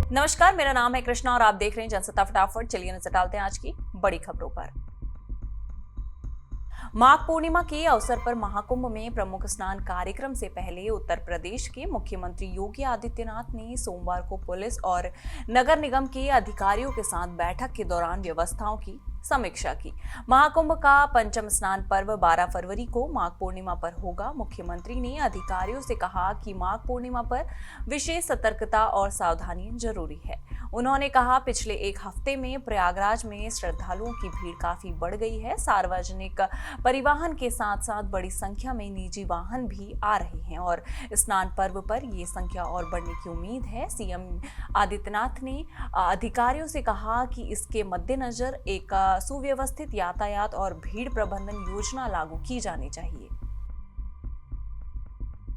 नमस्कार, मेरा नाम है कृष्णा और आप देख रहे हैं जनसत्ता फटाफट। चलिए नजर डालते हैं आज की बड़ी खबरों पर। माघ पूर्णिमा के अवसर पर महाकुंभ में प्रमुख स्नान कार्यक्रम से पहले उत्तर प्रदेश के मुख्यमंत्री योगी आदित्यनाथ ने सोमवार को पुलिस और नगर निगम के अधिकारियों के साथ बैठक के दौरान व्यवस्थाओं की समीक्षा की। महाकुंभ का पंचम स्नान पर्व 12 फरवरी को माघ पूर्णिमा पर होगा। मुख्यमंत्री ने अधिकारियों से कहा कि माघ पूर्णिमा पर विशेष सतर्कता और सावधानी जरूरी है। उन्होंने कहा, पिछले एक हफ्ते में प्रयागराज में श्रद्धालुओं की भीड़ काफी बढ़ गई है। सार्वजनिक परिवहन के साथ साथ बड़ी संख्या में निजी वाहन भी आ रहे हैं और स्नान पर्व पर ये संख्या और बढ़ने की उम्मीद है। सीएम आदित्यनाथ ने अधिकारियों से कहा कि इसके मद्देनजर एक सुव्यवस्थित यातायात और भीड़ प्रबंधन योजना लागू की जानी चाहिए।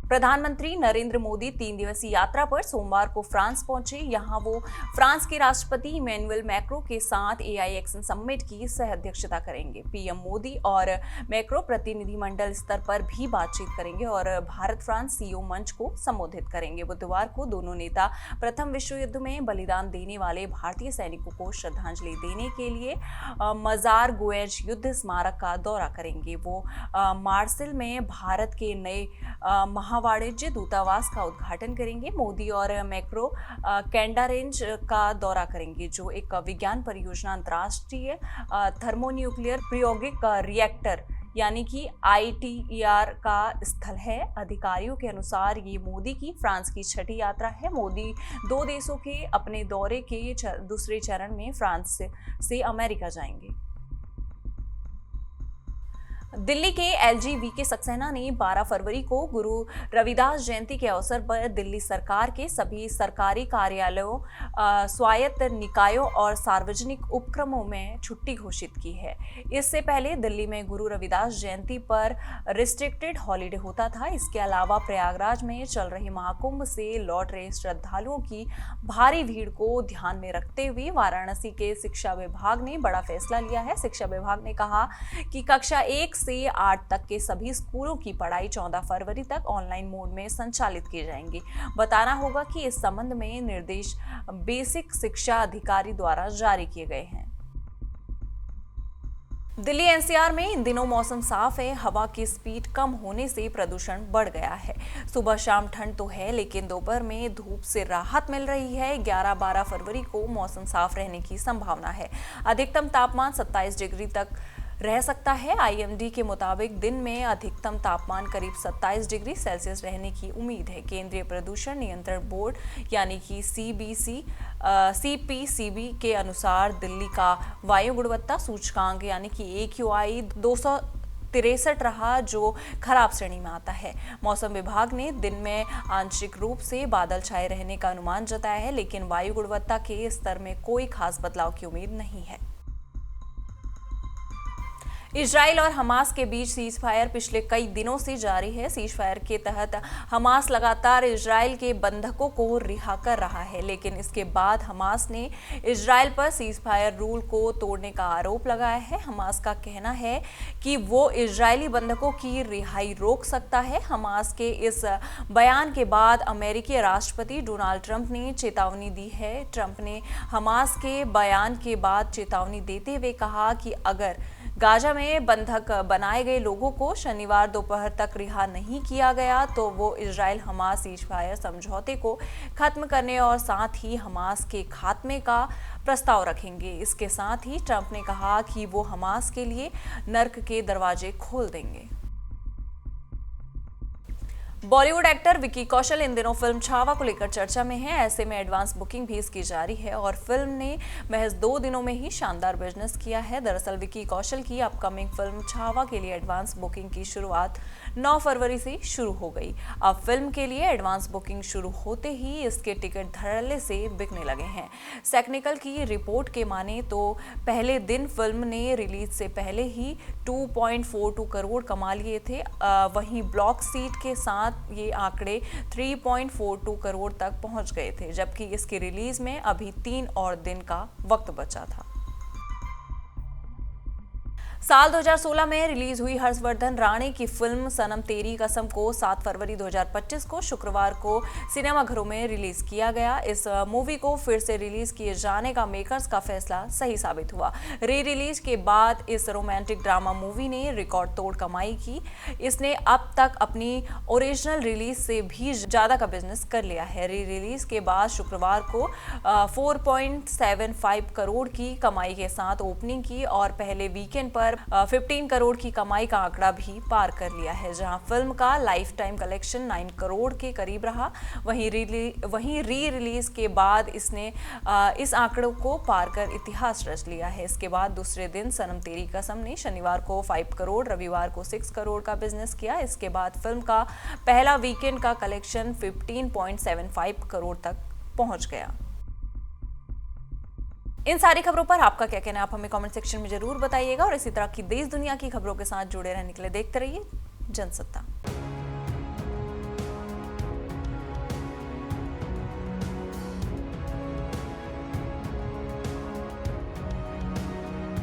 प्रधानमंत्री नरेंद्र मोदी 3 दिवसीय यात्रा पर सोमवार को फ्रांस पहुंचे। यहां वो फ्रांस के राष्ट्रपति इमैनुअल मैक्रों के साथ एआई एक्शन समिट की सह अध्यक्षता करेंगे। पीएम मोदी और मैक्रो प्रतिनिधिमंडल स्तर पर भी बातचीत करेंगे और भारत फ्रांस सीओ मंच को संबोधित करेंगे। बुधवार को दोनों नेता प्रथम विश्व युद्ध में बलिदान देने वाले भारतीय सैनिकों को श्रद्धांजलि देने के लिए मजार गुएज युद्ध स्मारक का दौरा करेंगे। वो मार्सेल में भारत के नए वाणिज्य दूतावास का उद्घाटन करेंगे। मोदी और मैक्रो कैंडारेंज का दौरा करेंगे, जो एक विज्ञान परियोजना अंतर्राष्ट्रीय थर्मोन्यूक्लियर प्रायोगिक रिएक्टर यानी कि ITER का स्थल है। अधिकारियों के अनुसार ये मोदी की फ्रांस की छठी यात्रा है। मोदी 2 देशों के अपने दौरे के दूसरे चरण में फ्रांस से अमेरिका जाएंगे। दिल्ली के LG VK सक्सेना ने 12 फरवरी को गुरु रविदास जयंती के अवसर पर दिल्ली सरकार के सभी सरकारी कार्यालयों, स्वायत्त निकायों और सार्वजनिक उपक्रमों में छुट्टी घोषित की है। इससे पहले दिल्ली में गुरु रविदास जयंती पर रिस्ट्रिक्टेड हॉलिडे होता था। इसके अलावा प्रयागराज में चल रहे महाकुंभ से लौट रहे श्रद्धालुओं की भारी भीड़ को ध्यान में रखते हुए वाराणसी के शिक्षा विभाग ने बड़ा फैसला लिया है। शिक्षा विभाग ने कहा कि कक्षा 1 से 8 तक के सभी स्कूलों की पढ़ाई 14 फरवरी तक ऑनलाइन मोड में संचालित की जाएंगी। बताना होगा कि इस संबंध में निर्देश बेसिक शिक्षा अधिकारी द्वारा जारी किए गए हैं। दिल्ली NCR में इन दिनों मौसम साफ है। हवा की स्पीड कम होने से प्रदूषण बढ़ गया है। सुबह शाम ठंड तो है, लेकिन दोपहर में धूप से राहत मिल रही है। 11-12 फरवरी को मौसम साफ रहने की संभावना है। अधिकतम तापमान 27 डिग्री तक रह सकता है। IMD के मुताबिक दिन में अधिकतम तापमान करीब 27 डिग्री सेल्सियस रहने की उम्मीद है। केंद्रीय प्रदूषण नियंत्रण बोर्ड यानी कि CPCB के अनुसार दिल्ली का वायु गुणवत्ता सूचकांक यानी कि AQI 263 रहा, जो खराब श्रेणी में आता है। मौसम विभाग ने दिन में आंशिक रूप से बादल छाए रहने का अनुमान जताया है, लेकिन वायु गुणवत्ता के स्तर में कोई खास बदलाव की उम्मीद नहीं है। इजराइल और हमास के बीच सीज फायर पिछले कई दिनों से जारी है। सीज फायर के तहत हमास लगातार इजराइल के बंधकों को रिहा कर रहा है, लेकिन इसके बाद हमास ने इजराइल पर सीज फायर रूल को तोड़ने का आरोप लगाया है। हमास का कहना है कि वो इजरायली बंधकों की रिहाई रोक सकता है। हमास के इस बयान के बाद अमेरिकी राष्ट्रपति डोनाल्ड ट्रंप ने चेतावनी दी है। ट्रंप ने हमास के बयान के बाद चेतावनी देते हुए कहा कि अगर गाजा में बंधक बनाए गए लोगों को शनिवार दोपहर तक रिहा नहीं किया गया तो वो इजराइल हमास सीजफायर समझौते को खत्म करने और साथ ही हमास के खात्मे का प्रस्ताव रखेंगे। इसके साथ ही ट्रंप ने कहा कि वो हमास के लिए नर्क के दरवाजे खोल देंगे। बॉलीवुड एक्टर विकी कौशल इन दिनों फिल्म छावा को लेकर चर्चा में है। ऐसे में एडवांस बुकिंग भी इसकी जारी है और फिल्म ने महज 2 दिनों में ही शानदार बिजनेस किया है। दरअसल विकी कौशल की अपकमिंग फिल्म छावा के लिए एडवांस बुकिंग की शुरुआत 9 फरवरी से शुरू हो गई। अब फिल्म के लिए एडवांस बुकिंग शुरू होते ही इसके टिकट धड़ल्ले से बिकने लगे हैं। सेक्निकल की रिपोर्ट के माने तो पहले दिन फिल्म ने रिलीज से पहले ही 2.42 करोड़ कमा लिए थे। वहीं ब्लॉक सीट के साथ ये आंकड़े 3.42 करोड़ तक पहुंच गए थे, जबकि इसकी रिलीज में अभी 3 और दिन का वक्त बचा था। साल 2016 में रिलीज हुई हर्षवर्धन राणे की फिल्म सनम तेरी कसम को 7 फरवरी 2025 को शुक्रवार को सिनेमाघरों में रिलीज किया गया। इस मूवी को फिर से रिलीज किए जाने का मेकर्स का फैसला सही साबित हुआ। री रिलीज के बाद इस रोमांटिक ड्रामा मूवी ने रिकॉर्ड तोड़ कमाई की। इसने अब तक अपनी ओरिजिनल रिलीज से भी ज्यादा का बिजनेस कर लिया है। री रिलीज के बाद शुक्रवार को 4.75 करोड़ की कमाई के साथ ओपनिंग की और पहले वीकेंड पर 15 करोड़ की कमाई का आंकड़ा भी पार कर लिया है, जहां फिल्म का लाइफ टाइम कलेक्शन 9 करोड़ के करीब रहा। वहीं री रिलीज के बाद इसने इस आंकड़ों को पार कर इतिहास रच लिया है। इसके बाद दूसरे दिन सनम तेरी कसम ने शनिवार को 5 करोड़, रविवार को 6 करोड़ का बिजनेस किया। इसके बाद फिल्म का पहला वीकेंड का कलेक्शन 15.75 करोड़ तक पहुंच गया। इन सारी खबरों पर आपका क्या कहना है, आप हमें कमेंट सेक्शन में जरूर बताइएगा और इसी तरह की देश दुनिया की खबरों के साथ जुड़े रहने के लिए देखते रहिए जनसत्ता।